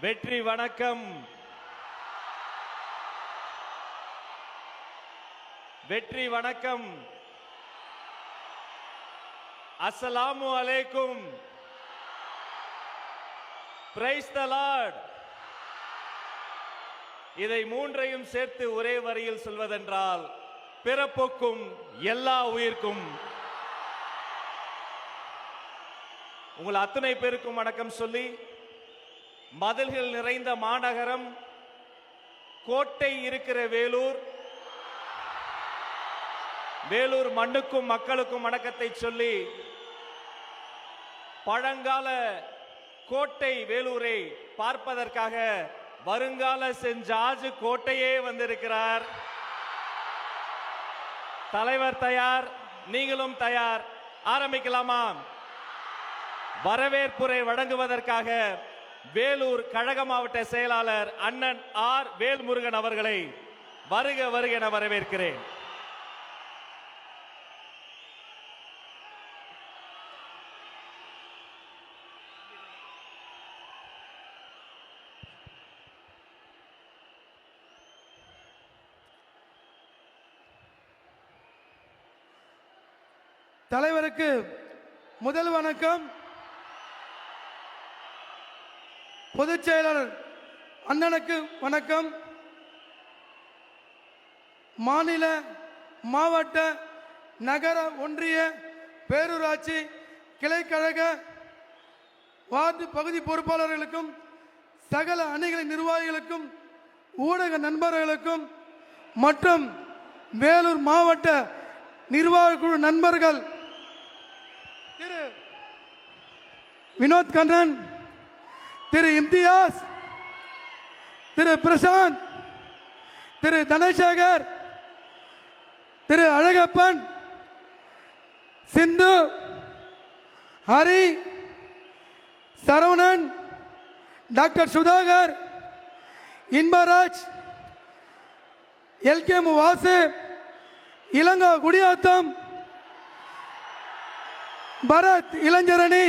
வெற்றி வணக்கம். வெற்றி வணக்கம். அஸ்ஸலாமு அலைக்கும். Praise the Lord. இதை மூன்றையும் சேர்த்து ஒரே வரியில் சொல்வதென்றால், பிறப்புக்கும் எல்லா உயிர்க்கும். உங்கள் அத்தனை பேருக்கும் வணக்கம் சொல்லி, மதில்கள் நிறைந்த மாநகரம், கோட்டை இருக்கிற வேலூர், வேலூர் மண்ணுக்கும் மக்களுக்கும் வணக்கத்தை சொல்லி, பழங்கால கோட்டை வேலூரை பார்ப்பதற்காக வருங்கால சென்ட் ஜார்ஜ் கோட்டையே வந்திருக்கிறார். தலைவர் தயார், நீங்களும் தயார். ஆரம்பிக்கலாமா? வரவேற்புரை வழங்குவதற்காக வேலூர் கழக மாவட்ட செயலாளர் அண்ணன் ஆர் வேல்முருகன் அவர்களை வருக வருக என வரவேற்கிறேன். தலைவருக்கு முதல் வணக்கம். பொதுச் செயலாளர் அண்ணனுக்கு வணக்கம். மாநில, மாவட்ட, நகர, ஒன்றிய, பேரூராட்சி, கிளைக்கழக, வார்டு பகுதி பொறுப்பாளர்களுக்கும், சகல அணிகளின் நிர்வாகிகளுக்கும், ஊடக நண்பர்களுக்கும் மற்றும் வேலூர் மாவட்ட நிர்வாக குழு நண்பர்கள், திரு வினோத் கண்ணன், திரு இம்தியாஸ், திரு பிரசாந்த், திரு தனசேகர், திரு அழகப்பன், சிந்து, ஹரி, சரவணன், டாக்டர் சுதாகர், இன்பராஜ், எல்கே வாசு, இளங்கோ குடியாத்தம், பரத் இளைஞரணி,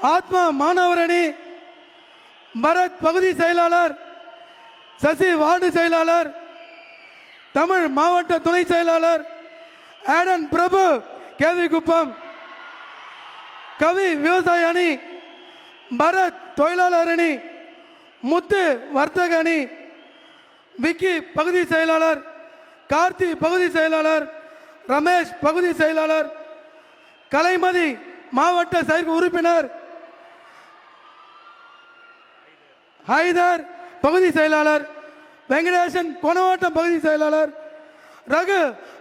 ஆத்மா மாணவரணி, பரத் பகுதி செயலாளர், சசி வார்டு செயலாளர், தமிழ் மாவட்ட துணை செயலாளர், ஆடன் பிரபு கேவி குப்பம், கவி விவசாய அணி, பரத் தொழிலாளர் அணி, முத்து வர்த்தக அணி, விக்கி பகுதி செயலாளர், கார்த்தி பகுதி செயலாளர், ரமேஷ் பகுதி செயலாளர், கலைமதி மாவட்ட செயற்குழு உறுப்பினர், ஹைதர் பகுதி செயலாளர், வெங்கடேசன் கோணவாட்டம் பகுதி செயலாளர், ரகு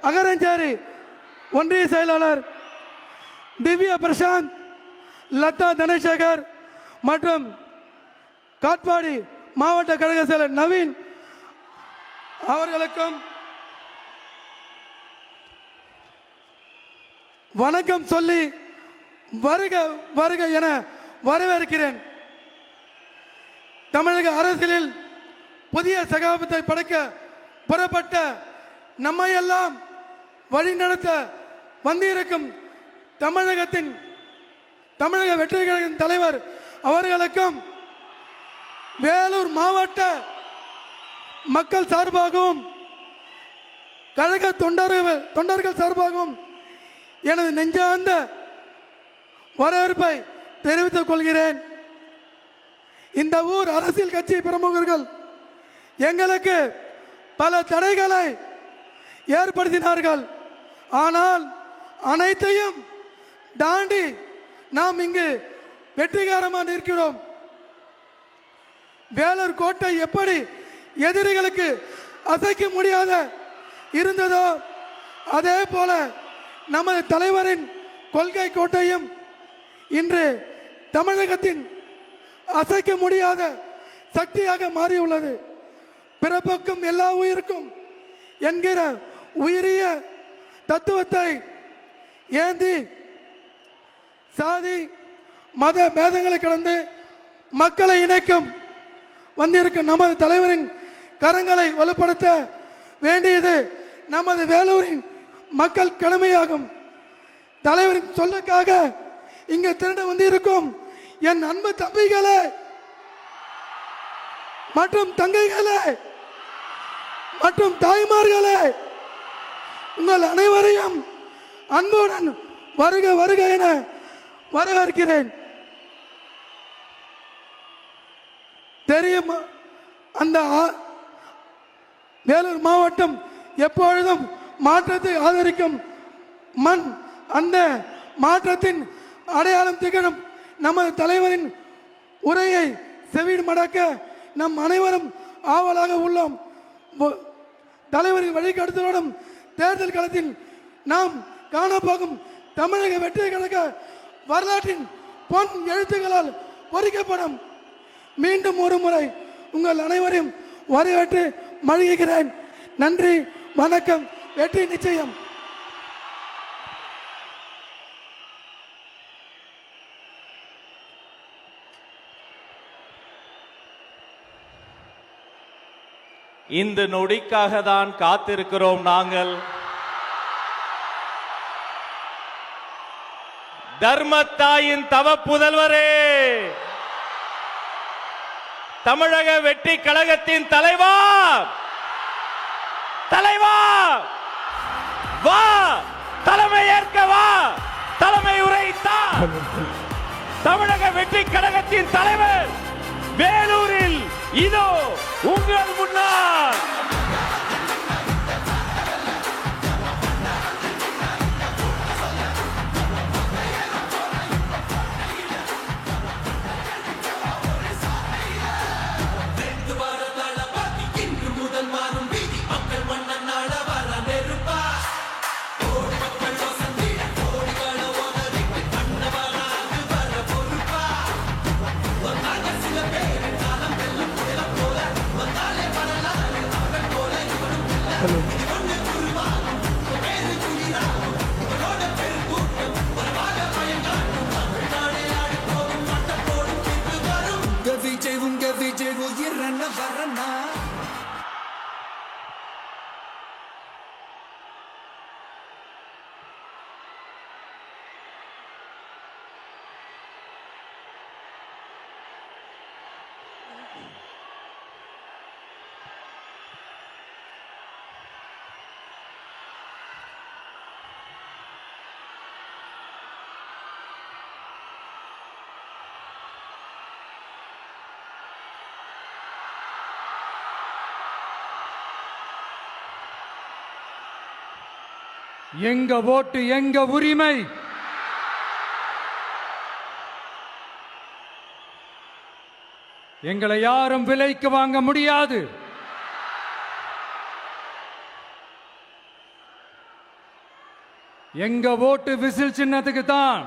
அகரஞ்சாரி ஒன்றிய செயலாளர், திவ்யா பிரசாந்த், லதா தனசேகர் மற்றும் காட்பாடி மாவட்ட கழக செயலர் நவீன் அவர்களுக்கும் வணக்கம் சொல்லி வருக வருக என வரவேற்கிறேன். தமிழக அரசியலில் புதிய சகாப்தத்தை படைக்க புறப்பட்ட நம்மையெல்லாம் வழிநடத்த வந்திருக்கும் தமிழக வெற்றி கழகத்தின் தலைவர் அவர்களுக்கும், வேலூர் மாவட்ட மக்கள் சார்பாகவும் கழக தொண்டர்கள் சார்பாகவும் எனது நெஞ்சார்ந்த வரவேற்பை தெரிவித்துக் கொள்கிறேன். இந்த ஊர் அரசியல் கட்சி பிரமுகர்கள் எங்களுக்கு பல தடைகளை ஏற்படுத்தினார்கள். ஆனால் அனைத்தையும் தாண்டி நாம் இங்கு வெற்றிகரமாக இருக்கிறோம். வேலூர் கோட்டை எப்படி எதிரிகளுக்கு அசைக்க முடியாத இருந்ததோ, அதே போல நமது தலைவரின் கொள்கை கோட்டையும் இன்று தமிழகத்தின் அசைக்க முடியாத சக்தியாக மாறியுள்ளது. பிறப்புக்கும் எல்லா உயிருக்கும் என்கிற உயரிய தத்துவத்தை ஏந்தி சாதி மத பேதங்களை கடந்து மக்களை இணைக்கும் வந்திருக்கும் நமது தலைவரின் கரங்களை வலுப்படுத்த வேண்டியது நமது வேலூரின் மக்கள் கடமையாகும். தலைவரின் சொல்லுக்காக இங்கு திரண்டு வந்திருக்கும் என் அன்பு தம்பிகளே, மற்றும் தங்கைகளே மற்றும் தாய்மார்களே, உங்கள் அனைவரையும் அன்புடன் வருக வருக என வரவேற்கிறேன். தெரியும், அந்த வேலூர் மாவட்டம் எப்பொழுதும் மாற்றத்தை ஆதரிக்கும் மண். அந்த மாற்றத்தின் அடையாளம் திகழும் நமது தலைவரின் உரையை செவிடு மடக்க நம் அனைவரும் ஆவலாக உள்ளோம். தலைவரின் வழிகாட்டுதலுடன் தேர்தல் களத்தில் நாம் காணப்போகும் தமிழக வெற்றி கழக வரலாற்றின் பொன் எழுத்துக்களால் பொறிக்கப்படும். மீண்டும் ஒரு முறை உங்கள் அனைவரையும் வரவேற்று மகிழ்கிறேன். நன்றி, வணக்கம், வெற்றி நிச்சயம். இந்த நொடிக்காக தான் காத்திருக்கிறோம் நாங்கள். தர்மத்தாயின் தவ புதல்வரே, தமிழக வெற்றி கழகத்தின் தலைவா, தலைவா வா, தலைமை ஏற்க வா, தலைமை உரைத்தா. தமிழக வெற்றி கழகத்தின் தலைவர் வேலூரில் இதோ உங்கள் முன்னால். எங்க ஓட்டு எங்க உரிமை. எங்களை யாரும் விலைக்கு வாங்க முடியாது. எங்க ஓட்டு விசில் சின்னத்துக்கு தான்.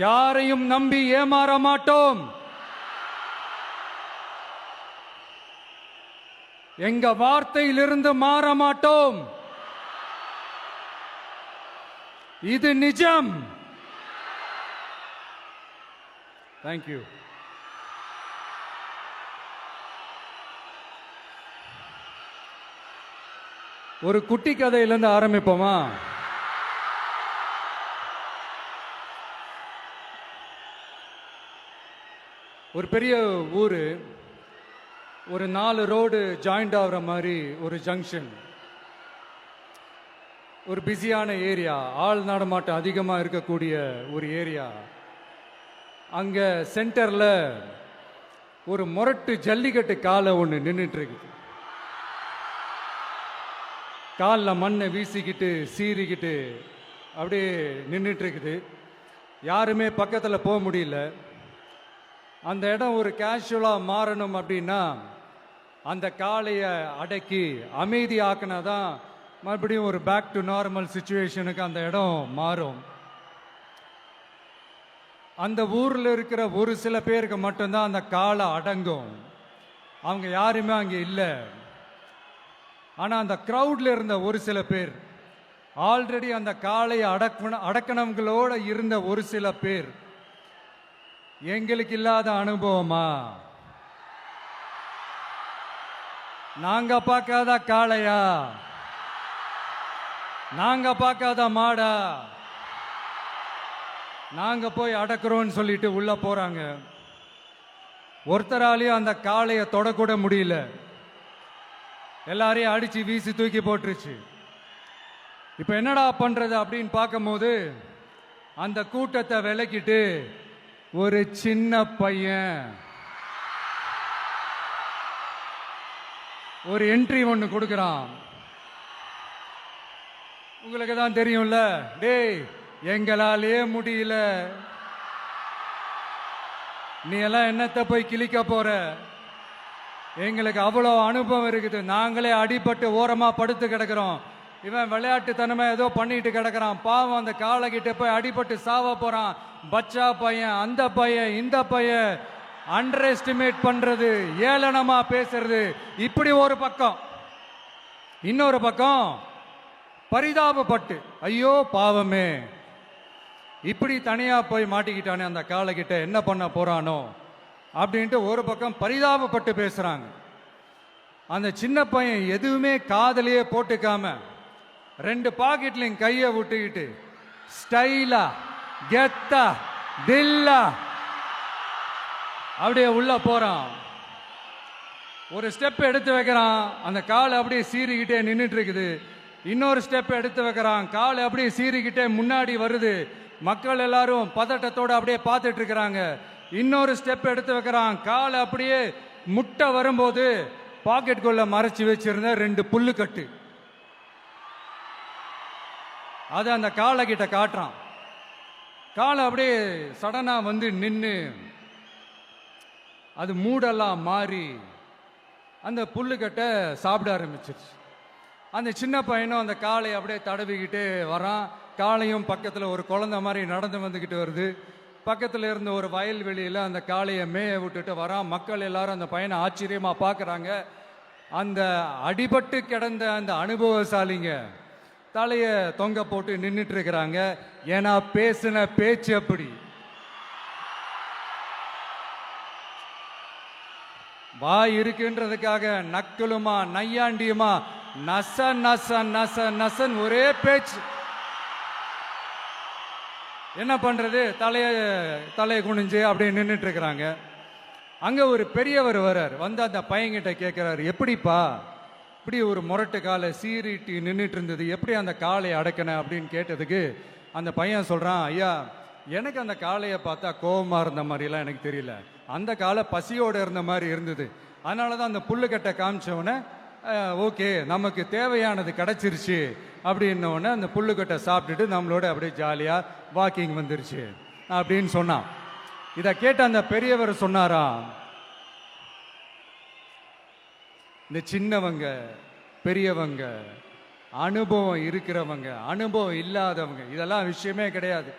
யாரையும் நம்பி ஏமாற மாட்டோம். எங்க வார்த்தையிலிருந்து மாற மாட்டோம். இது நிஜம். தேங்க்யூ. ஒரு குட்டி கதையிலிருந்து ஆரம்பிப்போமா? ஒரு பெரிய ஊரு, ஒரு 4 ரோடு ஜாயிண்ட் ஆகிற மாதிரி ஒரு ஜங்ஷன், ஒரு பிஸியான ஏரியா, ஆள் நடமாட்டம் அதிகமாக இருக்கக்கூடிய ஒரு ஏரியா. அங்கே சென்டரில் ஒரு முரட்டு ஜல்லிக்கட்டு காலை ஒன்று நின்றுட்டு இருக்குது. காலில் மண்ணை வீசிக்கிட்டு சீறிக்கிட்டு அப்படியே நின்றுட்டு இருக்குது. யாருமே பக்கத்தில் போக முடியல. அந்த இடம் ஒரு கேஷுவலாக மாறணும் அப்படின்னா அந்த காளையை அடக்கி அமைதி ஆக்கினா தான் மறுபடியும் ஒரு பேக் டு நார்மல் சுச்சுவேஷனுக்கு அந்த இடம் மாறும். அந்த ஊரில் இருக்கிற ஒரு சில பேருக்கு மட்டும்தான் அந்த காளை அடங்கும். அவங்க யாருமே அங்கே இல்லை. ஆனால் அந்த க்ரௌடில் இருந்த ஒரு சில பேர், ஆல்ரெடி அந்த காளையை அடக்கணங்களோட இருந்த ஒரு சில பேர், எங்களுக்கு இல்லாத அனுபவமா? நாங்க பார்க்காத காளையா? நாங்க பார்க்காத மாடா? நாங்க போய் அடக்குறோம்னு சொல்லிட்டு உள்ள போறாங்க. ஒருத்தராலையும் அந்த காளையை தொடக்கூட முடியல. எல்லாரையும் அடிச்சு வீசி தூக்கி போட்டுருச்சு. இப்ப என்னடா பண்றது அப்படின்னு பார்க்கும்போது அந்த கூட்டத்தை விலக்கிட்டு ஒரு சின்ன பையன் ஒரு என்ட்ரி ஒன்று கொடுக்குறான். உங்களுக்கு தான் தெரியும்ல, டேய் எங்களாலே முடியல, நீ எல்லாம் என்னத்தை போய் கிழிக்க போற, எங்களுக்கு அவ்வளோ அனுபவம் இருக்குது, நாங்களே அடிபட்டு ஓரமா படுத்து கிடக்கிறோம், இவன் விளையாட்டுத்தனமா ஏதோ பண்ணிட்டு கிடக்கிறான், பாவம் அந்த காலை கிட்ட போய் அடிபட்டு சாவ போறான், பச்சா பையன், அந்த பையன், இந்த பையன், அண்டர் எஸ்டிமேட் பண்றது, ஏளனமா பேசுறது, இப்படி ஒரு பக்கம். இன்னொரு பக்கம் பரிதாபப்பட்டு ஐயோ பாவமே இப்படி தனியா போய் மாட்டிக்கிட்டானே அந்த காலை கிட்ட என்ன பண்ண போறானோ அப்படின்ட்டு ஒரு பக்கம் பரிதாபப்பட்டு பேசுறாங்க. அந்த சின்ன பையன் எதுவுமே காதலையே போட்டுக்காம 2 பாக்கெட்லையும் கையை விட்டுக்கிட்டு ஸ்டைலா கெத்தா தில்லா அப்படியே உள்ள போறான். ஒரு ஸ்டெப் எடுத்து வைக்கிறான், அந்த கால் அப்படியே சீறிக்கிட்டே நின்றுட்டு இருக்குது. இன்னொரு ஸ்டெப் எடுத்து வைக்கிறான், கால் அப்படியே சீறிக்கிட்டே முன்னாடி வருது. மக்கள் எல்லாரும் பதட்டத்தோட அப்படியே பார்த்துட்டு இருக்கிறாங்க. இன்னொரு ஸ்டெப் எடுத்து வைக்கிறான், கால் அப்படியே முட்டை வரும்போது பாக்கெட்டுக்குள்ள மறைச்சு வச்சிருந்த 2 புல்லுக்கட்டு அது அந்த காலை கிட்ட காட்டுறான். காலை அப்படியே சடனா வந்து நின்று அது மூடெல்லாம் மாறி அந்த புல்லுக்கட்டை சாப்பிட ஆரம்பிச்சிருச்சு. அந்த சின்ன பையனும் அந்த காளை அப்படியே தடவிக்கிட்டு வரான். காளையும் பக்கத்தில் ஒரு குழந்தை மாதிரி நடந்து வந்துக்கிட்டு வருது. பக்கத்தில் இருந்த ஒரு வயல்வெளியில் அந்த காளையை மேய விட்டுட்டு வரான். மக்கள் எல்லாரும் அந்த பையனை ஆச்சரியமாக பார்க்குறாங்க. அந்த அடிபட்டு கிடந்த அந்த அனுபவசாலிங்க தலையை தொங்க போட்டு நின்றுட்டு இருக்கிறாங்க. ஏன்னா பேசின பேச்சு அப்படி. வாய் இருக்குன்றதுக்காக நக்கலுமா நையாண்டியுமா நச நச நச நசன் ஒரே பேச்சு. என்ன பண்றது, தலையை குனிஞ்சு அப்படியே நின்றுட்டு இருக்கிறாங்க. அங்க ஒரு பெரியவர் வர்றார். வந்து அந்த பையன்கிட்ட கேட்கிறாரு, எப்படிப்பா இப்படி ஒரு முரட்டு காலை சீறிட்டு நின்றுட்டு இருந்தது, எப்படி அந்த காளையை அடக்கின அப்படின்னு கேட்டதுக்கு அந்த பையன் சொல்றான், ஐயா எனக்கு அந்த காளையை பார்த்தா கோபமா இருந்த மாதிரிலாம் எனக்கு தெரியல, அந்த காலை பசியோடு இருந்த மாதிரி இருந்தது, அதனால தான் அந்த புல்லுக்கட்டை காமிச்சவொடனே ஓகே நமக்கு தேவையானது கிடைச்சிருச்சு அப்படின்னோடனே அந்த புல்லுக்கட்டை சாப்பிட்டுட்டு நம்மளோட அப்படியே ஜாலியாக வாக்கிங் வந்துருச்சு அப்படின்னு சொன்னான். இதை கேட்ட அந்த பெரியவர் சொன்னாரா, இந்த சின்னவங்க பெரியவங்க அனுபவம் இருக்கிறவங்க அனுபவம் இல்லாதவங்க இதெல்லாம் விஷயமே கிடையாது.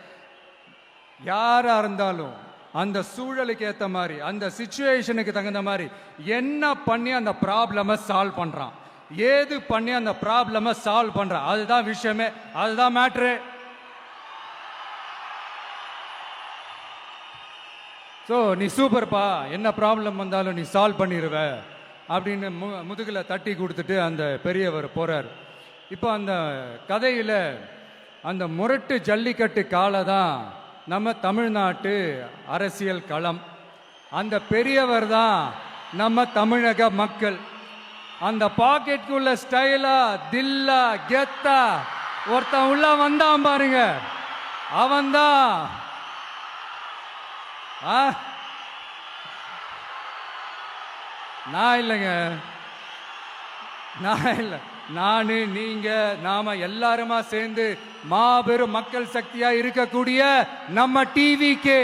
யாரா இருந்தாலும் அந்த சூழலுக்கு ஏற்ற மாதிரி அந்த சிச்சுவேஷனுக்கு தகுந்த மாதிரி என்ன பண்ணி அந்த ப்ராப்ளமை சால்வ் பண்றான், ஏது பண்ணி அந்த ப்ராப்ளமை சால்வ் பண்றான், அதுதான் விஷயமே, அதுதான் மேட்ரு. ஸோ நீ சூப்பர்ப்பா, என்ன ப்ராப்ளம் வந்தாலும் நீ சால்வ் பண்ணிடுவ அப்படின்னு முதுகில் தட்டி கொடுத்துட்டு அந்த பெரியவர் போறார். இப்போ அந்த கதையில் அந்த முரட்டு ஜல்லிக்கட்டு காலை தான் நம்ம தமிழ்நாட்டு அரசியல் களம். அந்த பெரியவர் தான் நம்ம தமிழக மக்கள். அந்த பாக்கெட்டுக்குள்ள ஸ்டைலா தில்லா கெத்தா ஒருத்தன் உள்ள வந்தான் பாருங்க, அவன்தான் நான் இல்லைங்க, நான் இல்லை, நானு நீங்க நாம எல்லாருமா சேர்ந்து மாபெரும் மக்கள் சக்தியா இருக்கக்கூடிய நம்ம டிவிக்கு,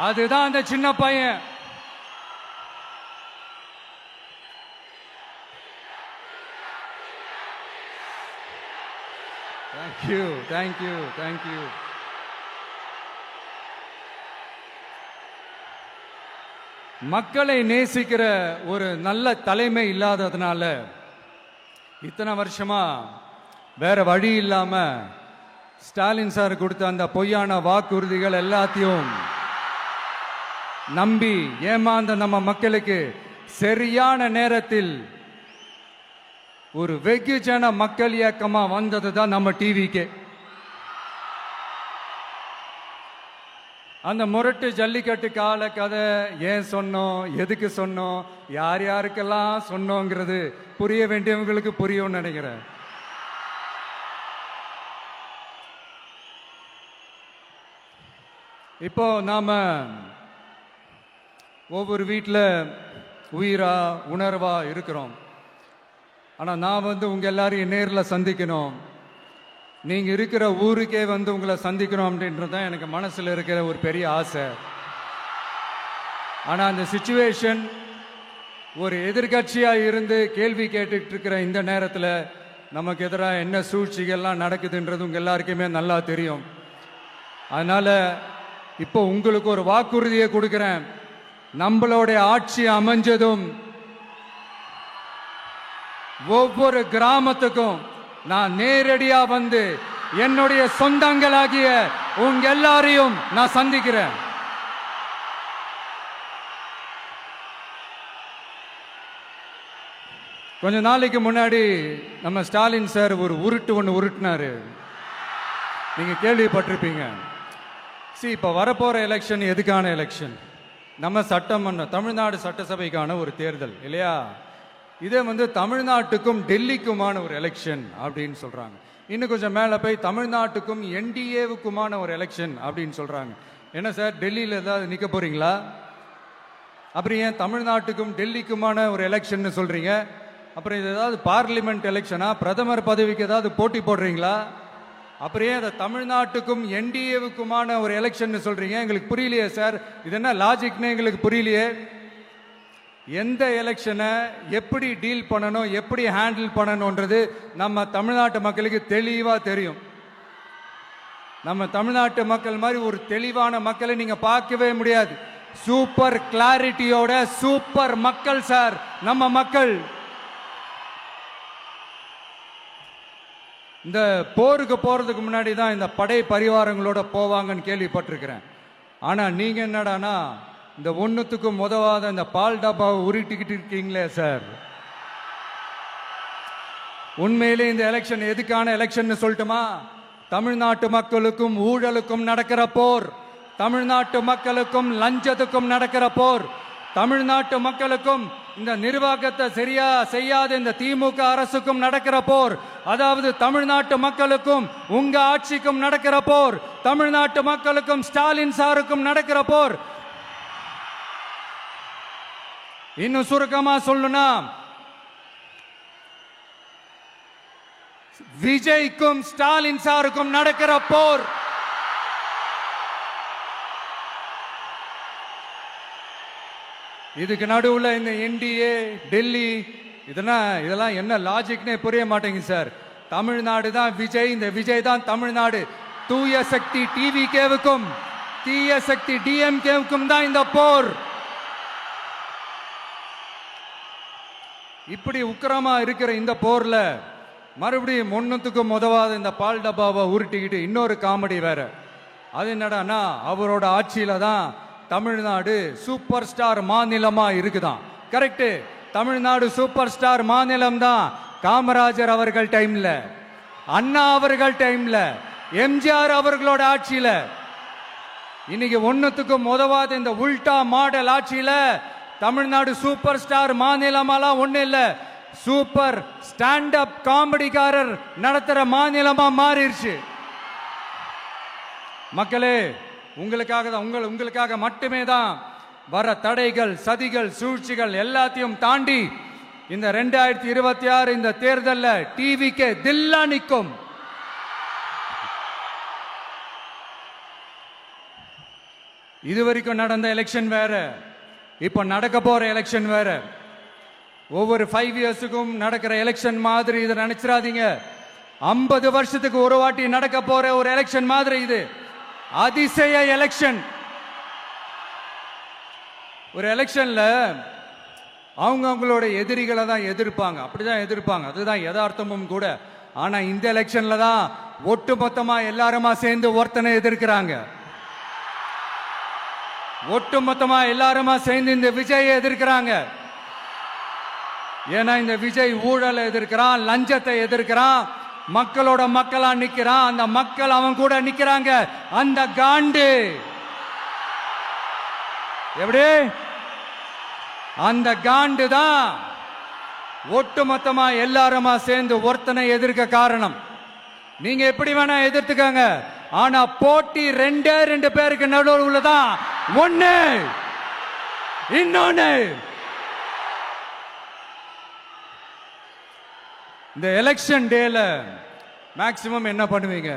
அதுதான் அந்த சின்ன பையன். Thank you thank you thank you. மக்களை நேசிக்கிற ஒரு நல்ல தலைமை இல்லாததுனால இத்தனை வருஷமா வேற வழி இல்லாம ஸ்டாலின் சார் கொடுத்த அந்த பொய்யான வாக்குறுதிகள் எல்லாத்தையும் நம்பி ஏமாந்த நம்ம மக்களுக்கு சரியான நேரத்தில் ஒரு வெகுஜன மக்கள் இயக்கமா வந்தது தான் நம்ம டிவிக்கு. அந்த முரட்டு ஜல்லிக்கட்டு கால கதை ஏன் சொன்னோம், எதுக்கு சொன்னோம், யார் யாருக்கெல்லாம் சொன்னோங்கிறது புரிய வேண்டியவங்களுக்கு புரியும்னு நினைக்கிறேன். இப்போ நாம ஒவ்வொரு வீட்டில் உயிரா உணர்வா இருக்கிறோம். ஆனால் நான் உங்கள் எல்லாரையும் நேரில் சந்திக்கணும், நீங்கள் இருக்கிற ஊருக்கே உங்களை சந்திக்கணும் அப்படின்றது தான் எனக்கு மனசில் இருக்கிற ஒரு பெரிய ஆசை. ஆனால் அந்த சிச்சுவேஷன் ஒரு எதிர்கட்சியாக இருந்து கேள்வி கேட்டுட்டு இருக்கிற இந்த நேரத்தில் நமக்கு எதிராக என்ன சூழ்ச்சிகள்லாம் நடக்குதுன்றது உங்கள் எல்லாருக்குமே நல்லா தெரியும். அதனால் இப்போ உங்களுக்கு ஒரு வாக்குறுதியை கொடுக்குறேன். நம்மளுடைய ஆட்சி அமைஞ்சதும் ஒவ்வொரு கிராமத்துக்கும் நான் நேரடியா என்னுடைய சொந்தங்களாகிய உங்க எல்லாரையும் நான் சந்திக்கிறேன். கொஞ்ச நாளைக்கு முன்னாடி நம்ம ஸ்டாலின் சார் ஒரு ஒன்று உருட்டினாரு, நீங்க கேள்விப்பட்டிருப்பீங்க. இப்ப வரப்போற எலெக்ஷன் எதுக்கான எலெக்ஷன்? நம்ம சட்டமன்ற தமிழ்நாடு சட்டசபைக்கான ஒரு தேர்தல் இல்லையா? இதே தமிழ்நாட்டுக்கும் டெல்லிக்குமான ஒரு எலெக்ஷன் அப்படின்னு சொல்றாங்க. இன்னும் கொஞ்சம் மேலே போய் தமிழ்நாட்டுக்கும் என்டிஏவுக்குமான ஒரு எலெக்ஷன் அப்படின்னு சொல்றாங்க. என்ன சார், டெல்லியில் ஏதாவது நிற்க போறீங்களா? அப்புறம் ஏன் தமிழ்நாட்டுக்கும் டெல்லிக்குமான ஒரு எலெக்ஷன் சொல்றீங்க? அப்புறம் இது ஏதாவது பார்லிமெண்ட் எலெக்ஷனா? பிரதமர் பதவிக்கு ஏதாவது போட்டி போடுறீங்களா? அப்புறம் ஏன் தமிழ்நாட்டுக்கும் என்டிஏவுக்குமான ஒரு எலெக்ஷன் சொல்றீங்க? எங்களுக்கு புரியலையே சார், இது என்ன லாஜிக்னு எங்களுக்கு புரியலையே. எந்த எலெக்ஷனை எப்படி டீல் பண்ணணும், எப்படி ஹேண்டில் பண்ணணும்ன்றது நம்ம தமிழ்நாட்டு மக்களுக்கு தெளிவாக தெரியும். நம்ம தமிழ்நாட்டு மக்கள் மாதிரி ஒரு தெளிவான மக்களை நீங்க பார்க்கவே முடியாது. சூப்பர் கிளாரிட்டியோட சூப்பர் மக்கள் சார் நம்ம மக்கள். இந்த போருக்கு போறதுக்கு முன்னாடி தான் இந்த படை பரிவாரங்களோட போவாங்கன்னு கேள்விப்பட்டிருக்கிறேன். ஆனா நீங்க என்னடானா இந்த ஒன்றுத்துக்கும் உதவாத இந்த பால் டப்பாவை உருட்டிக்கிட்டு இருக்கீங்களே சார். உண்மையிலே இந்த எலெக்ஷன் எதுக்கான எலெக்ஷன் சொல்லட்டுமா? தமிழ்நாட்டு மக்களுக்கும் ஊழலுக்கும் நடக்கிற போர், தமிழ்நாட்டு மக்களுக்கும் லஞ்சத்துக்கும் நடக்கிற போர், தமிழ்நாட்டு மக்களுக்கும் இந்த நிர்வாகத்தை சரியா செய்யாத இந்த திமுக அரசுக்கும் நடக்கிற போர், அதாவது தமிழ்நாட்டு மக்களுக்கும் உங்க ஆட்சிக்கும் நடக்கிற போர், தமிழ்நாட்டு மக்களுக்கும் ஸ்டாலின் சாருக்கும் நடக்கிற போர். இன்னும் சுருக்கமா சொல்லணும்னா விஜய்க்கும் ஸ்டாலின் சாருக்கும் நடக்கிற போர். இதுக்கு நடுவுல இந்த என்டிஏ டெல்லி இதெல்லாம் என்ன லாஜிக்னே புரிய மாட்டேங்குது சார். தமிழ்நாடு தான் விஜய், இந்த விஜய் தான் தமிழ்நாடு. தூய சக்தி டிவிகேவுக்கும் தீய சக்தி டிஎம்கேவுக்கும் தான் இந்த போர். இப்படி உக்கிரமா இருக்கிற இந்த போர்ல மறுபடியும் ஒன்னுத்துக்கும் உதவாத இந்த பால் டப்பாவை உருட்டிக்கிட்டு இன்னொரு காமெடி வேற. அது என்னடானா அவரோட ஆட்சியில தான் தமிழ்நாடு சூப்பர் ஸ்டார் மாநிலமா இருக்குதான். கரெக்ட், தமிழ்நாடு சூப்பர் ஸ்டார் மாநிலம் தான். காமராஜர் அவர்கள் டைம்ல, அண்ணா அவர்கள் டைம்ல, எம்ஜிஆர் அவர்களோட ஆட்சியில. இன்னைக்கு ஒன்னுத்துக்கும் உதவாத இந்த உல்டா மாடல் ஆட்சியில தமிழ்நாடு சூப்பர் ஸ்டார் மாநிலமாலாம் ஒண்ணு இல்ல, சூப்பர் ஸ்டாண்ட் அப் காமெடிக்காரர் நடத்துற மாநிலமா மாறிடுச்சு. மக்களே, உங்களுக்காக மட்டுமே தான் வர தடைகள், சதிகள், சூழ்ச்சிகள் எல்லாத்தையும் தாண்டி இந்த 2026 இந்த தேர்தல்ல டிவிக்கு தில்லா நிற்கும். இதுவரைக்கும் நடந்த எலெக்ஷன் வேற, இப்ப நடக்க போற எலெக்ஷன் வேற. ஒவ்வொரு 5 இயர்ஸுக்கும் நடக்கிற எலெக்ஷன் மாதிரி இதை நினைச்சிடாதீங்க. 50 வருஷத்துக்கு ஒரு வாட்டி நடக்க போற ஒரு எலெக்ஷன் மாதிரி இது. அதிசய எலெக்ஷன். ஒரு எலெக்ஷன்ல அவங்களோட எதிரிகளை தான் எதிர்ப்பாங்க, அப்படிதான் எதிர்ப்பாங்க, அதுதான் யதார்த்தமும் கூட. ஆனா இந்த எலெக்ஷன்ல தான் ஒட்டுமொத்தமா எல்லாருமா சேர்ந்து ஒருத்தனை எதிர்க்கிறாங்க. ஒட்டுமொத்தமா எல்லாருமா சேர்ந்து இந்த விஜயை எதிர்க்கிறாங்க. ஏன்னா இந்த விஜய் ஊழலை எதிர்க்கிறான், லஞ்சத்தை எதிர்க்கிறான், மக்களோட மக்களா நிக்கிறான். அந்த மக்கள் அவன் கூட நிக்கிறாங்க. அந்த காண்டு எப்படி? அந்த காண்டு தான் ஒட்டுமொத்தமா எல்லாருமா சேர்ந்து ஒருத்தனை எதிர்க்க காரணம். நீங்க எப்படி வேணா எதிர்த்துக்காங்க, ஆனா போட்டி ரெண்டு பேருக்கு நடுவில் உள்ளதான் ஒண்ணு. இன்னொன்னு, இந்த எலெக்ஷன் டேல மேக்சிமம் என்ன பண்ணுவீங்க?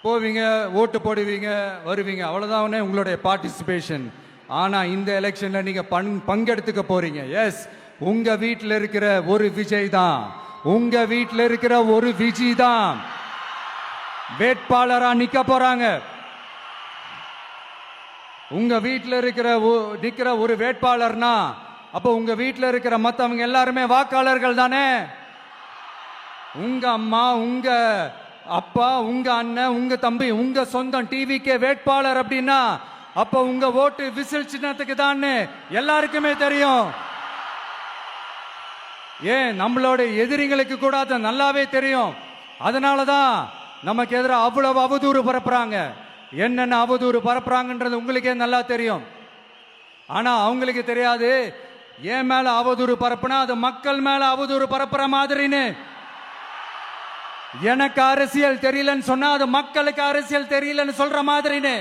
போவீங்க, ஓட்டு போடுவீங்க, வருவீங்க, அவ்வளவுதான் உங்களுடைய பார்ட்டிசிபேஷன். ஆனா இந்த எலெக்ஷன்ல நீங்க பங்கெடுத்துக்க போறீங்க. எஸ், உங்க வீட்டில் இருக்கிற ஒரு விஜய் தான், உங்க வீட்டில் இருக்கிற ஒரு விஜய் தான் வேட்பாளரா நிக்க போறாங்க. உங்க வீட்டில் நிக்கிற ஒரு வேட்பாளர்னா அப்போ உங்க வீட்டில் இருக்கிற மற்றவங்க எல்லாருமே வாக்காளர்கள் தானே. உங்க அம்மா, உங்க அப்பா, உங்க அண்ணன், உங்க தம்பி, உங்க சொந்தம் டிவிக்கே வேட்பாளர் அப்படின்னா அப்போ உங்க ஓட்டு விசில் சின்னத்துக்கு தான் எல்லாருக்குமே தெரியும். ஏன், நம்மளோட எதிரிங்களுக்கு கூட அது நல்லாவே தெரியும். அதனாலதான் நமக்கு எதிராக அவ்வளவு அவதூறு பரப்புறாங்க. என்னென்ன அவதூறு பரப்புறாங்கன்றது உங்களுக்கே நல்லா தெரியும். ஆனா அவங்களுக்கு தெரியாது, ஏன் மேல அவதூறு பரப்புனா அது மக்கள் மேல அவதூறு பரப்புற மாதிரின்னு. எனக்கு அரசியல் தெரியலன்னு சொன்னா அது மக்களுக்கு அரசியல் தெரியலன்னு சொல்ற மாதிரின்னு.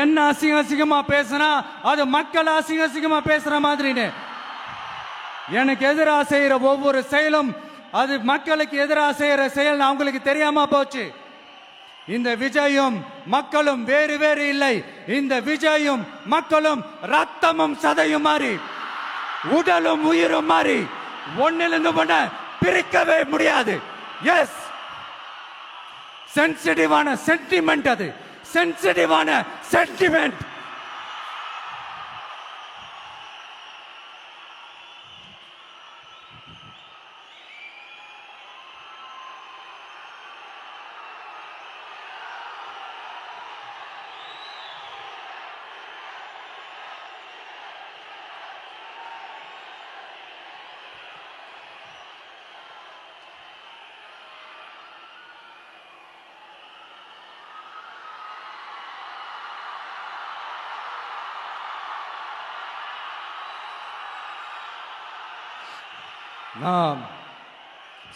என்ன அசிங்கமா பேசினா அது மக்கள் அசிங்கமா பேசுற மாதிரின்னு. எனக்கு எதிராக செய்யற ஒவ்வொரு செயலும் அது மக்களுக்கு எதிராக செய்யற செயல் அவங்களுக்கு தெரியாம போச்சு. இந்த விஜயும் மக்களும் வேறு வேறு இல்லை. இந்த விஜயும் மக்களும் ரத்தமும் சதையும் மாறி, உடலும் உயிரும் மாறி, ஒன்னிலிருந்து ஒண்ண பிரிக்கவே முடியாது. எஸ், சென்சிட்டிவான சென்டிமெண்ட், அது சென்சிட்டிவான சென்டிமெண்ட்.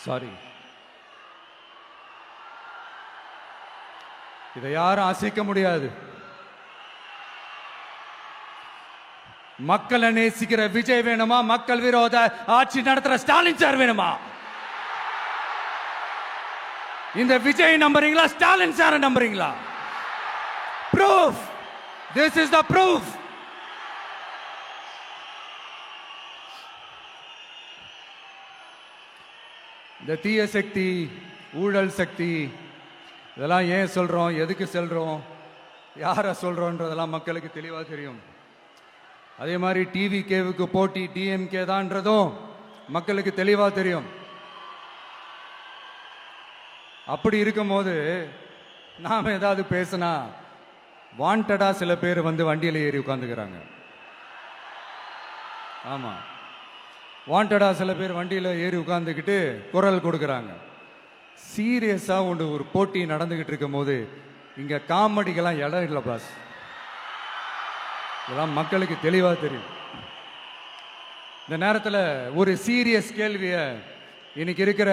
சாரி, இதை யாரும் அசைக்க முடியாது. மக்களை நேசிக்கிற விஜய் வேணுமா, மக்கள் விரோத ஆட்சி நடத்துற ஸ்டாலின் சார் வேணுமா? இந்த விஜய் நம்புறீங்களா, ஸ்டாலின் சார் நம்புறீங்களா? Proof, this is the proof. இந்த தீய சக்தி, ஊழல் சக்தி, இதெல்லாம் ஏன் சொல்றோம், எதுக்கு சொல்றோம், யாரை சொல்றோன்றதெல்லாம் மக்களுக்கு தெளிவாக தெரியும். அதே மாதிரி டிவி கேவுக்கு போட்டி டிஎம்கே தான்றதும் மக்களுக்கு தெளிவாக தெரியும். அப்படி இருக்கும்போது நாம் ஏதாவது பேசினா வாண்டடா சில பேர் வந்து வண்டியில் ஏறி உட்காந்துக்கிறாங்க. ஆமா, வாண்டடா சில பேர் வண்டியில் ஏறி உட்கார்ந்துக்கிட்டு குரல் கொடுக்குறாங்க. சீரியஸாக ஒரு போட்டி நடந்துக்கிட்டு இருக்கும் போது இங்கே காமெடிக்கெல்லாம் இடம் இல்லை பாஸ். இதெல்லாம் மக்களுக்கு தெளிவாக தெரியும். இந்த நேரத்தில் ஒரு சீரியஸ் கேள்வியை இன்னைக்கு இருக்கிற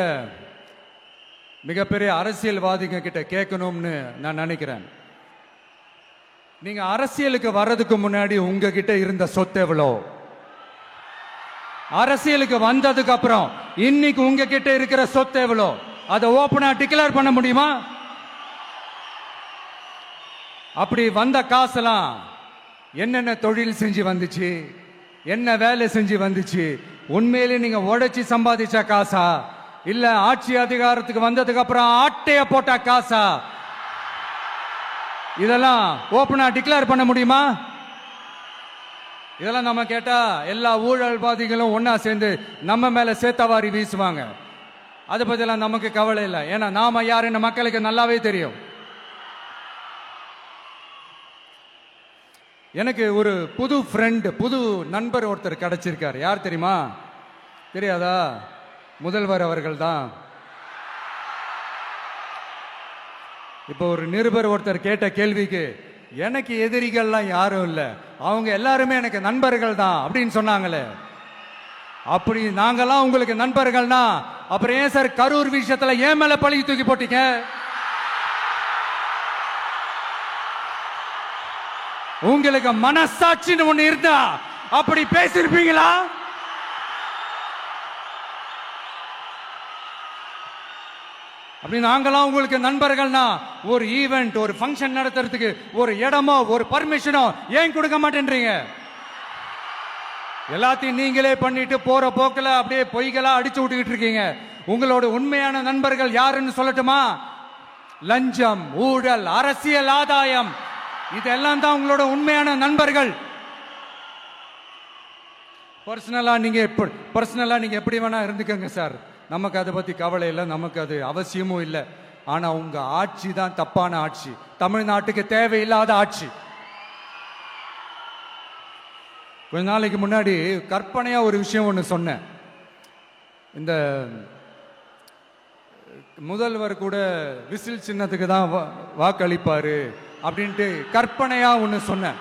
மிகப்பெரிய அரசியல்வாதிங்க கிட்ட கேட்கணும்னு நான் நினைக்கிறேன். நீங்க அரசியலுக்கு வர்றதுக்கு முன்னாடி உங்ககிட்ட இருந்த சொத்து எவ்வளோ? அரசியலுக்கு வந்ததுக்கு அப்புறம் இன்னைக்கு உங்ககிட்ட இருக்கிற சொத்து எவ்வளோ? அதை ஓப்பனா டிக்ளேர் பண்ண முடியுமா? அப்படி வந்த காசெல்லாம் என்னென்ன தொழில் செஞ்சு வந்துச்சு, என்ன வேலை செஞ்சு வந்துச்சு, உண்மையிலே நீங்க உழைச்சி சம்பாதிச்ச காசா, இல்ல ஆட்சி அதிகாரத்துக்கு வந்ததுக்கு அப்புறம் ஆட்டைய போட்ட காசா? இதெல்லாம் ஓப்பனா டிக்ளேர் பண்ண முடியுமா? இதெல்லாம் நம்ம கேட்டா எல்லா ஊழல்வாதிகளும் ஒன்னா சேர்ந்து நம்ம மேல சேத்தவாரி வீசுவாங்க. அதை பத்திலாம் நமக்கு கவலை இல்லை. ஏன்னா நாம யாருன்னு மக்களுக்கு நல்லாவே தெரியும். எனக்கு ஒரு புது ஃப்ரெண்ட், புது நண்பர் ஒருத்தர் கிடைச்சிருக்கார். யார் தெரியுமா? தெரியாதா? முதல்வர் அவர்கள் தான். இப்போ ஒரு நிருபர் ஒருத்தர் கேட்ட கேள்விக்கு எனக்கு எதிரிகள்லாம் யாரும் இல்லை, அவங்க எல்லாருமே எனக்கு நண்பர்கள் தான் அப்படின்னு சொன்னாங்களே. அப்படி நாங்கெல்லாம் உங்களுக்கு நண்பர்கள்னா அப்புறம் ஏன் சார் கரூர் விஷயத்துல ஏன் மேல பழி தூக்கி போட்டீங்க? உங்களுக்கு மனசாட்சின்னு ஒண்ணு இருந்தா அப்படி பேசிருப்பீங்களா? அப்படி நாங்களாம் உங்களுக்கு நண்பர்கள்னா ஒரு ஈவெண்ட், ஒரு ஃபங்க்ஷன் நடத்துறதுக்கு ஒரு இடமோ ஒரு பர்மிஷனோ ஏன் கொடுக்க மாட்டேன்றீங்க? எல்லாத்தையும் நீங்களே பண்ணிட்டு போற போக்கில் அப்படியே பொய்களா அடிச்சு விட்டுக்கிட்டு இருக்கீங்க. உங்களோட உண்மையான நண்பர்கள் யாருன்னு சொல்லட்டுமா? லஞ்சம், ஊழல், அரசியல் ஆதாயம், இதெல்லாம் தான் உங்களோட உண்மையான நண்பர்கள். பர்சனலா நீங்க எப்படி வேணா இருந்துக்கங்க சார், நமக்கு அதை பத்தி கவலை இல்லை, நமக்கு அது அவசியமும் இல்லை. ஆனா உங்க ஆட்சி தான் தப்பான ஆட்சி, தமிழ்நாட்டுக்கு தேவையில்லாத ஆட்சி. கொஞ்ச நாளைக்கு முன்னாடி கற்பனையா ஒரு விஷயம் ஒன்று சொன்னேன். இந்த முதல்வர் கூட விசில் சின்னத்துக்கு தான் வாக்களிப்பாரு அப்படின்ட்டு கற்பனையா ஒன்று சொன்னேன்.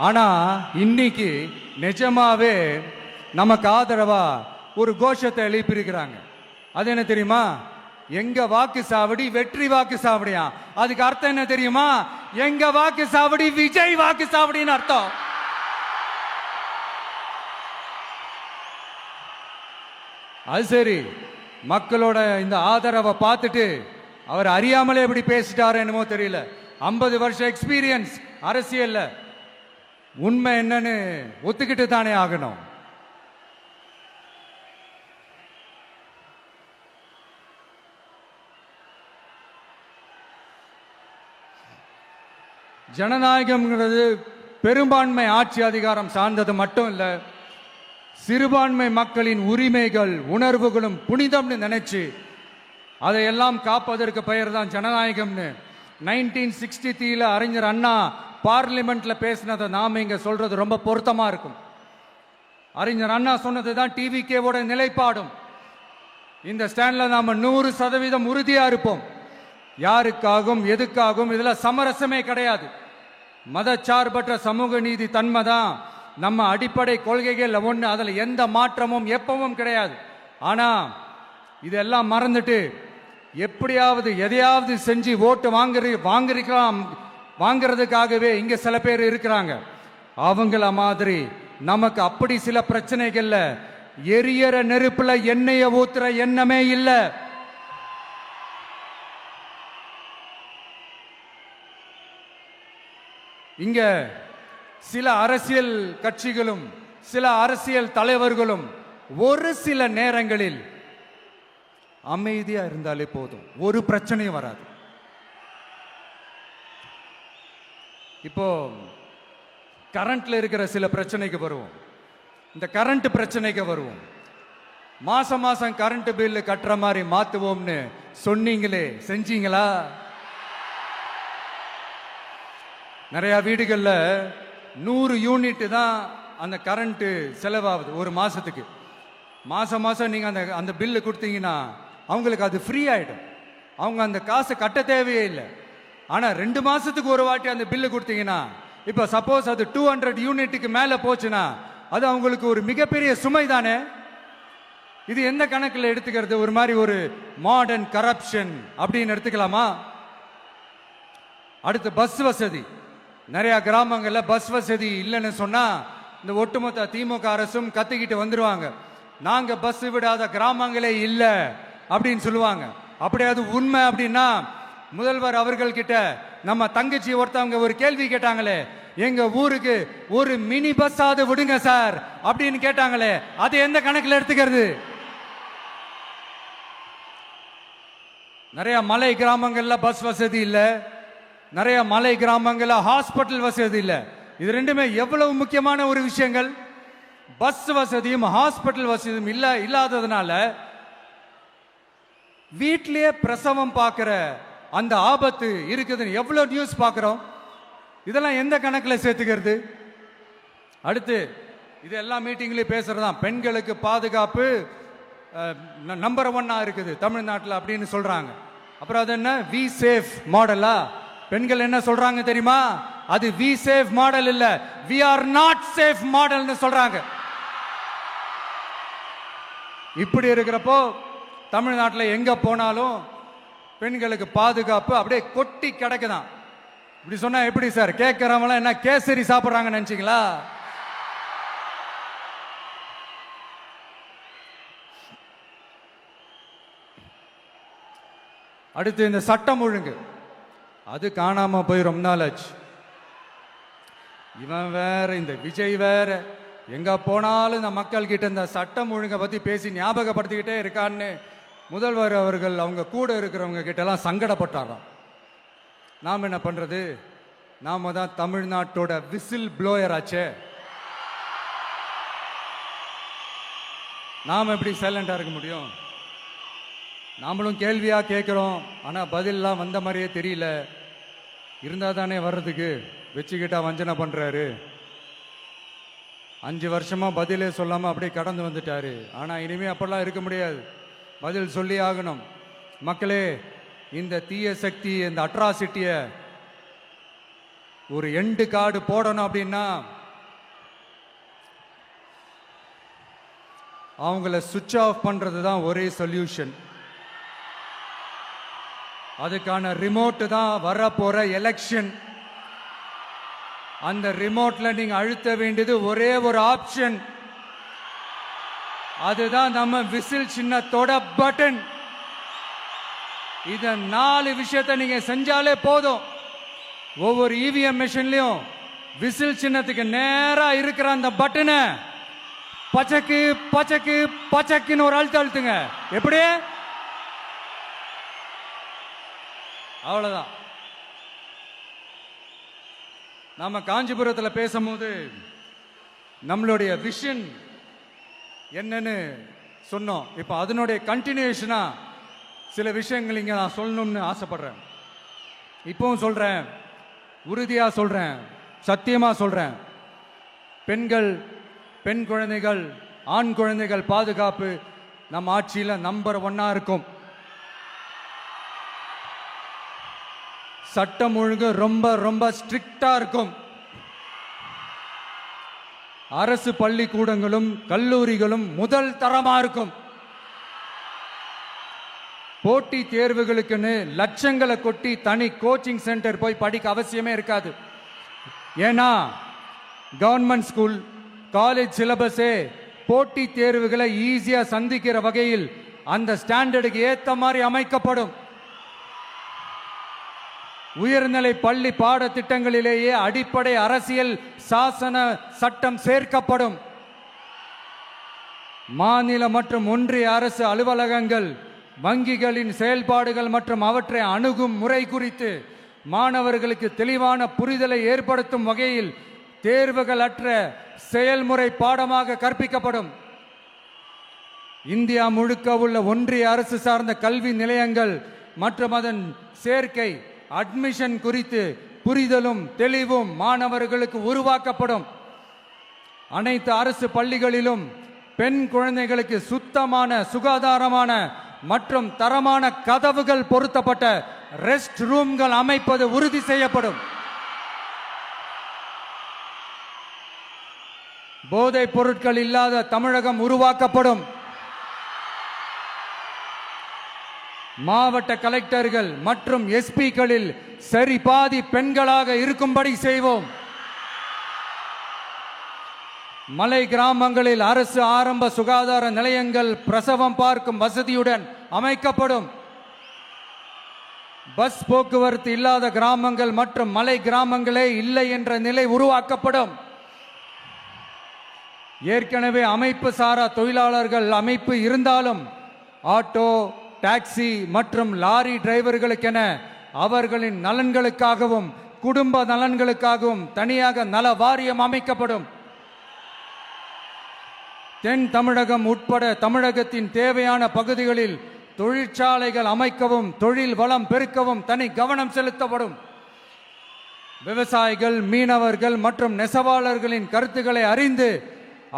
ஆனா இன்னைக்கு நிஜமாவே நமக்கு ஆதரவா ஒரு கோஷத்தை எழுப்பியிருக்கிறாங்க. அது என்ன தெரியுமா? எங்க வாக்கு சாவடி வெற்றி வாக்கு சாவடியா. அதுக்கு அர்த்தம் என்ன தெரியுமா? எங்க வாக்கு சாவடி விஜய் வாக்கு சாவடின்னு அர்த்தம். அது சரி, மக்களோட இந்த ஆதரவை பார்த்துட்டு அவர் அறியாமலே எப்படி பேசிட்டாரு என்னமோ தெரியல. 50 வருஷம் எக்ஸ்பீரியன்ஸ் அரசியல்ல, உண்மை என்னன்னு ஒத்துக்கிட்டு தானே ஆகணும். ஜனநாயகம்ங்கிறது பெரும்பான்மை ஆட்சி அதிகாரம் சார்ந்தது மட்டும் இல்லை, சிறுபான்மை மக்களின் உரிமைகள் உணர்வுகளும் புனிதம்னு நினைச்சு அதையெல்லாம் காப்பதற்கு பெயர் தான் ஜனநாயகம்னு 1963 அறிஞர் அண்ணா பார்லிமெண்ட்ல பேசினதை நாம இங்க சொல்றது ரொம்ப பொருத்தமா இருக்கும். அறிஞர் அண்ணா சொன்னது தான் டிவிகேவோட நிலைப்பாடும். இந்த ஸ்டாண்ட்ல நாம 100% உறுதியா இருப்போம். யாருக்காகவும் எதுக்காகவும் இதுல சமரசமே கிடையாது. மதச்சார்பற்ற சமூக நீதி தன்மை தான் நம்ம அடிப்படை கொள்கைகள் ஒன்று, அதில் எந்த மாற்றமும் எப்பவும் கிடையாது. ஆனா இதெல்லாம் மறந்துட்டு எப்படியாவது எதையாவது செஞ்சு ஓட்டு வாங்குறதுக்காகவே இங்க சில பேர் இருக்கிறாங்க. அவங்கள மாதிரி நமக்கு அப்படி சில பிரச்சனைகள்ல எரியற நெருப்புல எண்ணெய ஊத்துற எண்ணமே இல்லை. இங்க சில அரசியல் கட்சிகளும் சில அரசியல் தலைவர்களும் ஒரு சில நேரங்களில் அமைதியா இருந்தாலே போதும், ஒரு பிரச்சனையும் வராது. இப்போ கரண்ட்ல இருக்கிற சில பிரச்சனைக்கு வருவோம். இந்த கரண்ட் பிரச்சனைக்கு வருவோம். மாசம் மாசம் கரண்ட் பில் கட்டுற மாதிரி மாத்துவோம்னு சொன்னீங்களே, செஞ்சீங்களா? நிறைய வீடுகளில் 100 யூனிட் தான் அந்த கரண்ட் செலவாகுது ஒரு மாசத்துக்கு. மாசம் மாசம் நீங்க அந்த பில்லு கொடுத்தீங்கன்னா அவங்களுக்கு அது ஃப்ரீ ஆயிடும், அவங்க அந்த காசை கட்ட தேவையே இல்லை. ஆனா 2 மாசத்துக்கு ஒரு வாட்டி அந்த பில்லு கொடுத்தீங்கன்னா, இப்ப சப்போஸ் அது 200 யூனிட்டுக்கு மேல போச்சுன்னா அது அவங்களுக்கு ஒரு மிகப்பெரிய சுமை தானே. இது எந்த கணக்கில் எடுத்துக்கிறது? ஒரு மாதிரி ஒரு மாடர்ன் கரப்ஷன் அப்படின்னு எடுத்துக்கலாமா? அடுத்து பஸ் வசதி. நிறைய கிராமங்களில் பஸ் வசதி இல்லைன்னு சொன்னா இந்த ஒட்டுமொத்த திமுக அரசும் கத்திக்கிட்டு வந்துருவாங்க. நாங்க பஸ் விடாத கிராமங்களே இல்லை அப்படின்னு சொல்லுவாங்க. அப்படி அது உண்மை அப்படின்னா முதல்வர் அவர்கள் கிட்ட நம்ம தங்கச்சி ஒருத்தவங்க ஒரு கேள்வி கேட்டாங்களே, எங்க ஊருக்கு ஒரு மினி பஸ் ஆவது விடுங்க சார் அப்படின்னு கேட்டாங்களே, அது எந்த கணக்கில் எடுத்துக்கிறது? நிறைய மலை கிராமங்கள்ல பஸ் வசதி இல்லை, நிறைய மலை கிராமங்கள்ல ஹாஸ்பிட்டல் வசதி இல்லை. இது ரெண்டுமே எவ்வளவு முக்கியமான ஒரு விஷயங்கள். பஸ் வசதியும் ஹாஸ்பிட்டல் வசதியும் இல்லாததுனால வீட்டிலேயே பிரசவம் பார்க்கிற அந்த ஆபத்து இருக்குதுன்னு எவ்வளவு நியூஸ் பார்க்கிறோம். இதெல்லாம் எந்த கணக்கில் சேர்த்துக்கிறது? அடுத்து இது எல்லா மீட்டிங்லயும் பேசுறதுதான், பெண்களுக்கு பாதுகாப்பு நம்பர் 1 இருக்குது தமிழ்நாட்டில் அப்படின்னு சொல்றாங்க. அப்புறம் அது என்ன வி சேஃப் மாடலா? பெண்கள் என்ன சொல்றாங்க தெரியுமா? அது வி சேஃப் மாடல் இல்ல, வி ஆர் நாட் சேஃப் மாடல்னு சொல்றாங்க. இப்படி இருக்கிறப்போ தமிழ்நாட்டில் எங்க போனாலும் பெண்களுக்கு பாதுகாப்பு அப்படியே கொட்டி கிடக்குதான். இப்படி சொன்னா எப்படி சார்? கேட்கிறவங்க என்ன கேசரி சாப்பிடுறாங்க நினைச்சீங்களா? அடுத்து இந்த சட்டம் ஒழுங்கு, அது காணாம போய் ரொம்ப நாள் ஆச்சு. இவன் வேற, இந்த விஜய் வேற, எங்க போனாலும் இந்த மக்கள் கிட்ட இந்த சட்டம் ஒழுங்கை பத்தி பேசி ஞாபகப்படுத்திக்கிட்டே இருக்கான்னு முதல்வர் அவர்கள் அவங்க கூட இருக்கிறவங்க கிட்ட எல்லாம் சங்கடப்பட்டாராம். நாம் என்ன பண்றது? நாம தான் தமிழ்நாட்டோட விசில் ப்ளோயர் ஆச்சே. நாம எப்படி சைலண்டா இருக்க முடியும்? நாமளும் கேள்வியா கேட்கிறோம், ஆனா பதிலெல்லாம் வந்த மாதிரியே தெரியல. இருந்தா தானே வர்றதுக்கு, வச்சுக்கிட்டா வஞ்சனை பண்றாரு. 5 வருஷமா பதிலே சொல்லாம அப்படியே கடந்து வந்துட்டாரு. ஆனா இனிமே அப்பெல்லாம் இருக்க முடியாது, பதில் சொல்லி ஆகணும். மக்களே, இந்த தீய சக்தி, இந்த அட்ராசிட்டிய ஒரு எண்டு கார்டு போடணும் அப்படின்னா அவங்கள சுவிட்ச் ஆஃப் பண்றது தான் ஒரே சொல்யூஷன். அதுக்கான ரிமோட் தான் வரப்போற எலெக்ஷன். அந்த ரிமோட்ல நீங்க அழுத்த வேண்டியது ஒரே ஒரு ஆப்ஷன், அதுதான் நம்ம விசில் சின்னத்தோட பட்டன். இத 4 விஷயத்தை நீங்க செஞ்சாலே போதும். ஒவ்வொரு இவிஎம் மிஷின்லயும் விசில் சின்னத்துக்கு நேரா இருக்கிற அந்த பட்டனை பச்சக்கு பச்சக்கு பச்சக்குன்னு ஒரு அழுத்துங்க. எப்படி? அவ்வளவுதான். நாம காஞ்சிபுரத்தில் பேசும்போது நம்மளுடைய விஷன் என்னன்னு சொன்னோம். இப்ப அதனுடைய கண்டினியூஷனா சில விஷயங்கள் இங்க நான் சொல்லணும்னு ஆசைப்படுறேன். இப்பவும் சொல்றேன், உறுதியா சொல்றேன், சத்தியமா சொல்றேன். பெண்கள், பெண் குழந்தைகள், ஆண் குழந்தைகள் பாதுகாப்பு நம்ம ஆட்சியில நம்பர் 1 இருக்கும். சட்டம் ஒழுங்கு ரொம்ப ரொம்ப ஸ்ட்ரிக்டா இருக்கும். அரசு பள்ளிக்கூடங்களும் கல்லூரிகளும் முதல் தரமா இருக்கும். போட்டி தேர்வுகளுக்குன்னு லட்சங்களை கொட்டி தனி கோச்சிங் சென்டர் போய் படிக்க அவசியமே இருக்காது. ஏன்னா கவர்மெண்ட் ஸ்கூல், காலேஜ் சிலபஸே போட்டி தேர்வுகளை ஈஸியா சந்திக்கிற வகையில் அந்த ஸ்டாண்டர்டுக்கு ஏத்த மாதிரி அமைக்கப்படும். உயர்நிலை பள்ளி பாடத்திட்டங்களிலேயே அடிப்படை அரசியல் சாசன சட்டம் சேர்க்கப்படும். மாநில மற்றும் ஒன்றிய அரசு அலுவலகங்கள், வங்கிகளின் செயல்பாடுகள் மற்றும் அவற்றை அணுகும் முறை குறித்து மாணவர்களுக்கு தெளிவான புரிதலை ஏற்படுத்தும் வகையில் தேர்வுகள் அற்ற செயல்முறை பாடமாக கற்பிக்கப்படும். இந்தியா முழுக்க உள்ள ஒன்றிய அரசு சார்ந்த கல்வி நிலையங்கள் மற்றும் அதன் சேர்க்கை அட்மிஷன் குறித்து புரிதலும் தெளிவும் மாணவர்களுக்கு உருவாக்கப்படும். அனைத்து அரசு பள்ளிகளிலும் பெண் குழந்தைகளுக்கு சுத்தமான, சுகாதாரமான மற்றும் தரமான கதவுகள் பொருத்தப்பட்ட ரெஸ்ட் ரூம்கள் அமைப்பது உறுதி செய்யப்படும். போதைப் பொருட்கள் இல்லாத தமிழகம் உருவாக்கப்படும். மாவட்ட கலெக்டர்கள் மற்றும் எஸ்பிக்களில் சரி பாதி பெண்களாக இருக்கும்படி செய்வோம். மலை கிராமங்களில் அரசு ஆரம்ப சுகாதார நிலையங்கள் பிரசவம் பார்க்கும் வசதியுடன் அமைக்கப்படும். பஸ் போக்குவரத்து இல்லாத கிராமங்கள் மற்றும் மலை கிராமங்களே இல்லை என்ற நிலை உருவாக்கப்படும். ஏற்கனவே அமைப்பு சாரா தொழிலாளர்கள் அமைப்பு இருந்தாலும் ஆட்டோ, டாக்ஸி மற்றும் லாரி டிரைவர்களுக்கென அவர்களின் நலன்களுக்காகவும் குடும்ப நலன்களுக்காகவும் தனியாக நல வாரியம் அமைக்கப்படும். தென் தமிழகம் உட்பட தமிழகத்தின் தேவையான பகுதிகளில் தொழிற்சாலைகள் அமைக்கவும் தொழில் வளம் பெருக்கவும் தனி கவனம் செலுத்தப்படும். விவசாயிகள், மீனவர்கள் மற்றும் நெசவாளர்களின் கருத்துக்களை அறிந்து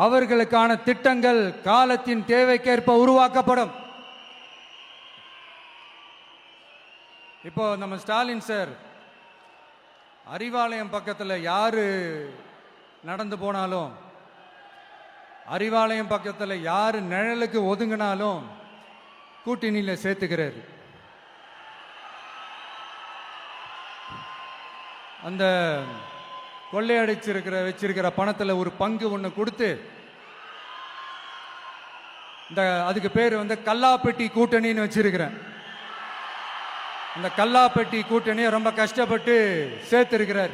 அவர்களுக்கான திட்டங்கள் காலத்தின் தேவைக்கேற்ப உருவாக்கப்படும். இப்போ நம்ம ஸ்டாலின் சார் அறிவாலயம் பக்கத்தில் யாரு நடந்து போனாலும், அறிவாலயம் பக்கத்தில் யாரு நிழலுக்கு ஒதுங்கினாலும் கூட்டணியில சேர்த்துக்கிறாரு. அந்த வச்சிருக்கிற பணத்தில் ஒரு பங்கு ஒன்று கொடுத்து, அதுக்கு பேர் கல்லாப்பெட்டி கூட்டணின்னு வச்சிருக்கிறேன். அந்த கல்லாப்பெட்டி கூட்டணியை ரொம்ப கஷ்டப்பட்டு சேர்த்திருக்கிறார்.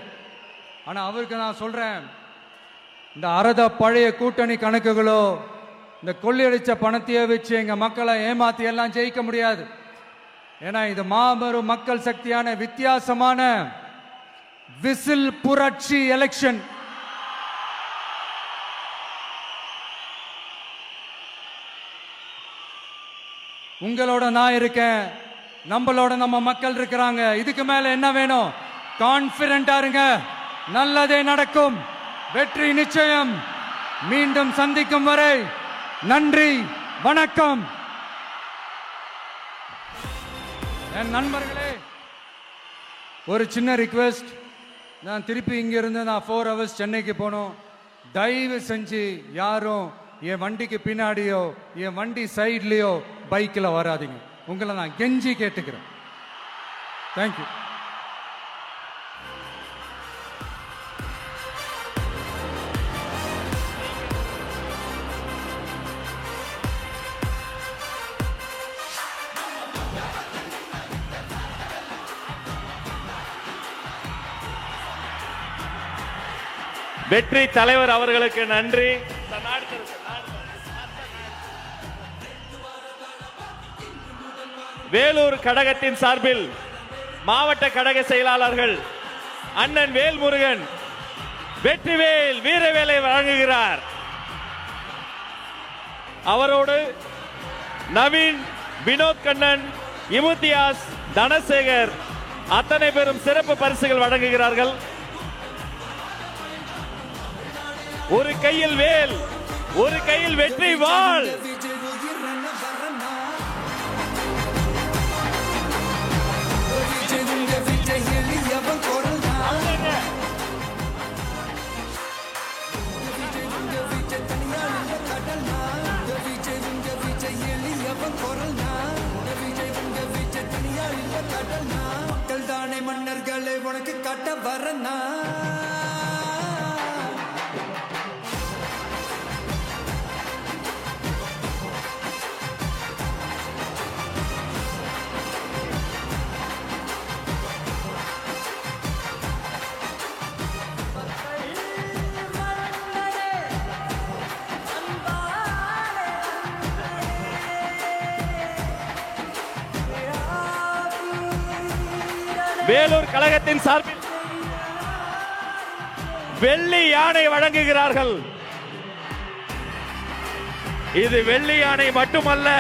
ஆனா அவருக்கு நான் சொல்றேன், இந்த அறத பழைய கூட்டணி கணக்குகளோ இந்த கொள்ளையடிச்ச பணத்தையே வச்சு எங்க மக்களை ஏமாத்தி எல்லாம் ஜெயிக்க முடியாது. ஏன்னா இது மாபெரும் மக்கள் சக்தியான வித்தியாசமான விசில் புரட்சி எலெக்ஷன். உங்களோட நான் இருக்கேன், நம்மளோட நம்ம மக்கள் இருக்கிறாங்க. இதுக்கு மேல என்ன வேணும்? கான்பிடண்டா இருங்க, நல்லதே நடக்கும், வெற்றி நிச்சயம். மீண்டும் சந்திக்கும் வரை நன்றி, வணக்கம். என் நண்பர்களே, ஒரு சின்ன ரிக்வெஸ்ட். நான் திருப்பி இங்கிருந்து 4 hours சென்னைக்கு போகணும். தயவு செஞ்சு யாரும் என் வண்டிக்கு பின்னாடியோ என் வண்டி சைட்லயோ பைக்கில் வராதிங்க. உங்களை நான் கெஞ்சி கேட்டுக்கிறேன். தேங்க்யூ. வெற்றி தலைவர் அவர்களுக்கு நன்றி. வேலூர் கழகத்தின் சார்பில் மாவட்ட கழக செயலாளர்கள் அண்ணன் வேல்முருகன் வெற்றிவேல் வீரவேலை வழங்குகிறார். அவரோடு நவீன், வினோத் கண்ணன், இமுத்தியாஸ், தனசேகர் அத்தனை பேரும் சிறப்பு பரிசுகள் வழங்குகிறார்கள். ஒரு கையில் வேல், ஒரு கையில் வெற்றி வாள். மன்னர்களை உனக்கு காட்ட வரனா. வேலூர் கழகத்தின் சார்பில் வெள்ளி யானை வழங்குகிறார்கள். இது வெள்ளி யானை மட்டுமல்ல,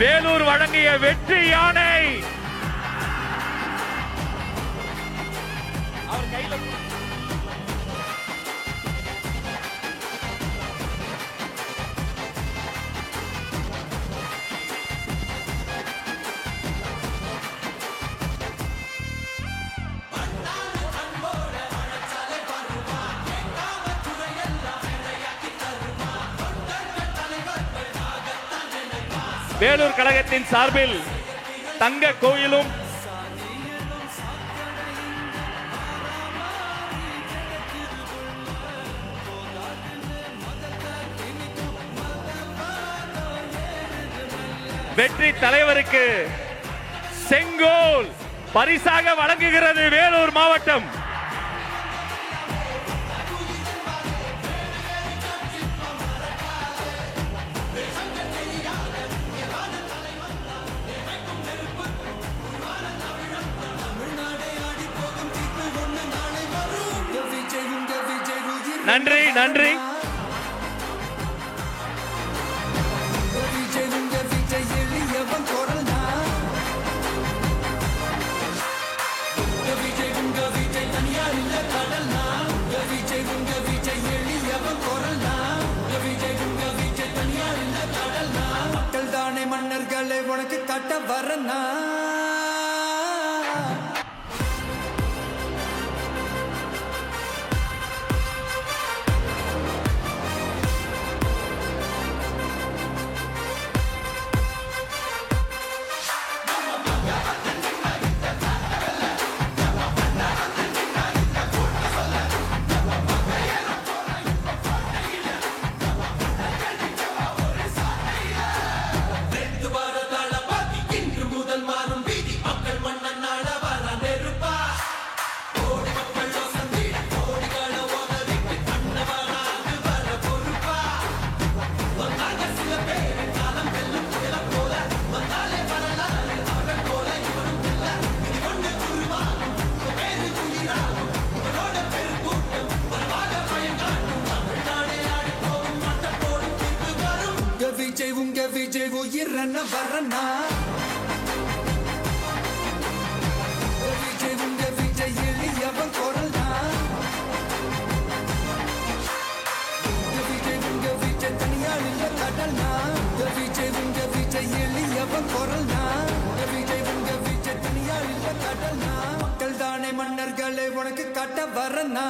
வேலூர் வழங்கிய வெற்றி யானை. அவர் கையில் வேலூர் கழகத்தின் சார்பில் தங்க கோயிலும் வெற்றி தலைவருக்கு செங்கோல் பரிசாக வழங்குகிறது வேலூர் மாவட்டம். நன்றி நன்றி. மக்கள் தானே மன்னர்களை உனக்கு காட்ட வரனா. வரன வரனா விஜய் உங்க விஜய் எளியவன் குரல்னா விஜய் உங்க விஜய் தனியாள் இல்ல கடல்னா விஜய் உங்க விஜய் எளியவன் குரல்னா விஜய் உங்க விஜய் தனியாள் இல்ல கடல்னா மக்கள் தானே மன்னர்களே உனக்கு காட்ட வரனா